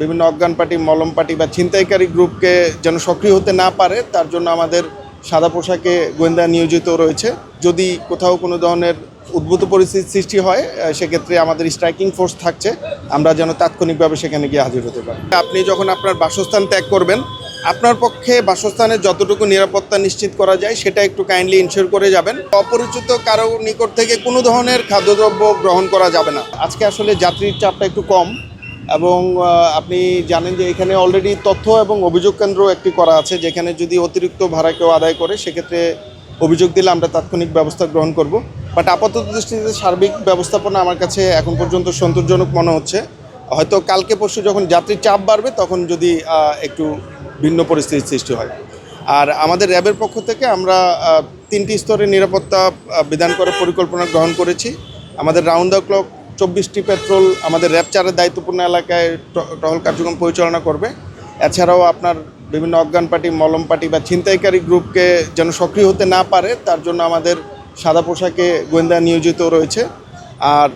বিভিন্ন অজ্ঞান পার্টি, মলম পার্টি বা ছিনতাইকারী গ্রুপকে যেন সক্রিয় হতে না পারে, তার জন্য আমাদের সাদা পোশাকে গোয়েন্দা নিয়োজিত রয়েছে। যদি কোথাও কোনো ধরনের উদ্ভূত পরিস্থিতির সৃষ্টি হয়, সেক্ষেত্রে আমাদের স্ট্রাইকিং ফোর্স থাকছে, আমরা যেন তাৎক্ষণিকভাবে সেখানে গিয়ে হাজির হতে পারি। আপনি যখন আপনার বাসস্থান ত্যাগ করবেন, আপনার পক্ষে বাসস্থানের যতটুকু নিরাপত্তা নিশ্চিত করা যায় সেটা একটু কাইন্ডলি ইনশিওর করে যাবেন। অপরিচিত কারো নিকট থেকে কোনো ধরনের খাদ্যদ্রব্য গ্রহণ করা যাবে না। আজকে আসলে যাত্রীর চাপটা একটু কম, এবং আপনি জানেন যে এখানে অলরেডি তথ্য এবং অভিযোগ কেন্দ্র একটি করা আছে, যেখানে যদি অতিরিক্ত ভাড়া কেউ আদায় করে সেক্ষেত্রে অভিযোগ দিলে আমরা তাৎক্ষণিক ব্যবস্থা গ্রহণ করব। বাট আপাতত দৃষ্টিতে সার্বিক ব্যবস্থাপনা আমার কাছে এখন পর্যন্ত সন্তোষজনক মনে হচ্ছে। হয়তো কালকে পরশু যখন যাত্রীর চাপ বাড়বে তখন যদি একটু ভিন্ন পরিস্থিতির সৃষ্টি হয়। আর আমাদের র্যাবের পক্ষ থেকে আমরা 3টি স্তরে নিরাপত্তা বিধান করার পরিকল্পনা গ্রহণ করেছি। আমাদের রাউন্ড দ্য ক্লক 24টি পেট্রোল আমাদের র্যাব 4-এর দায়িত্বপূর্ণ এলাকায় টহল কার্যক্রম পরিচালনা করবে। এছাড়াও আপনার বিভিন্ন অজ্ঞান পার্টি, মলম পার্টি বা ছিনতাইকারী গ্রুপকে যেন সক্রিয় হতে না পারে, তার জন্য আমাদের সাদা পোশাকে গোয়েন্দা নিয়োজিত রয়েছে। আর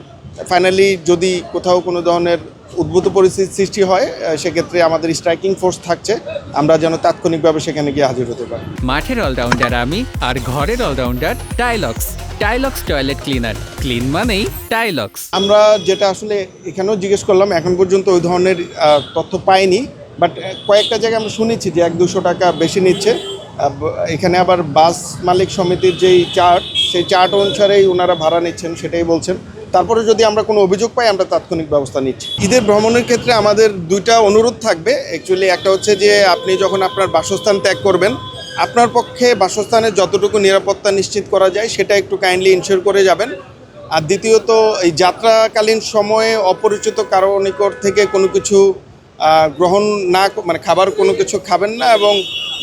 ফাইনালি যদি কোথাও কোনো ধরনের উদ্ভূত পরিস্থিতির সৃষ্টি হয়, সেক্ষেত্রে আমাদের স্ট্রাইকিং ফোর্স থাকছে, আমরা যেন তাৎক্ষণিকভাবে সেখানে গিয়ে হাজির হতে পারি। মাঠের অলরাউন্ডার আমি, আর ঘরের allrounder Tylox. Tylox toilet cleaner, clean মানেই টাইলক্স। আমরা যেটা আসলে এখানেও জিজ্ঞেস করলাম, এখন পর্যন্ত ওই ধরনের তথ্য পাইনি, বাট কয়েকটা জায়গায় আমরা শুনেছি যে 100-200 টাকা বেশি নিচ্ছে। এখানে আবার বাস মালিক সমিতির যেই চার্ট, সেই চার্ট অনুসারেই ওনারা ভাড়া নিচ্ছেন, সেটাই বলছেন। তারপরে যদি আমরা কোনো অভিযোগ পাই আমরা তাৎক্ষণিক ব্যবস্থা নিচ্ছি। ঈদের ভ্রমণের ক্ষেত্রে আমাদের 2টা অনুরোধ থাকবে। অ্যাকচুয়ালি একটা হচ্ছে যে আপনি যখন আপনার বাসস্থান ত্যাগ করবেন, আপনার পক্ষে বাসস্থানের যতটুকু নিরাপত্তা নিশ্চিত করা যায় সেটা একটু কাইন্ডলি ইনশিওর করে যাবেন। আর দ্বিতীয়ত, এই যাত্রাকালীন সময়ে অপরিচিত কারো নিকট থেকে কোনো কিছু গ্রহণ না, মানে খাবার কোনো কিছু খাবেন না, এবং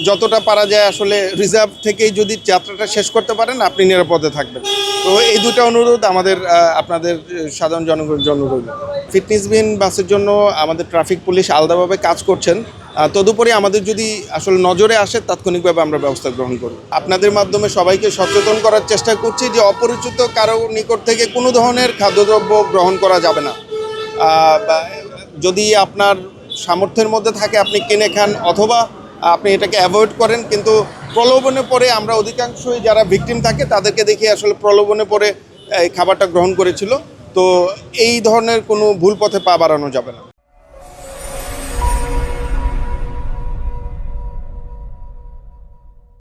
যতটা পারা যায় আসলে রিজার্ভ থেকেই যদি যাত্রাটা শেষ করতে পারেন আপনি নিরাপদে থাকবেন। তো এই 2টা অনুরোধ আমাদের আপনাদের সাধারণ জনগণের জন্য রইল। ফিটনেসবিহীন বাসের জন্য আমাদের ট্রাফিক পুলিশ আলাদাভাবে কাজ করছেন। তদুপরি আমাদের যদি আসলে নজরে আসে তাৎক্ষণিকভাবে আমরা ব্যবস্থা গ্রহণ করব। আপনাদের মাধ্যমে সবাইকে সচেতন করার চেষ্টা করছি যে অপরিচিত কারো নিকট থেকে কোনো ধরনের খাদ্যদ্রব্য গ্রহণ করা যাবে না। যদি আপনার সামর্থ্যের মধ্যে থাকে আপনি কিনে খান, অথবা আপনি এটাকে অ্যাভয়েড করেন। কিন্তু প্রলোভনে পড়ে আমরা অধিকাংশই যারা ভিকটিম থাকে তাদেরকে দেখি আসলে প্রলোভনে পড়ে এই খাবারটা গ্রহণ করেছিল। তো এই ধরনের কোনো ভুল পথে পা বাড়ানো যাবে না।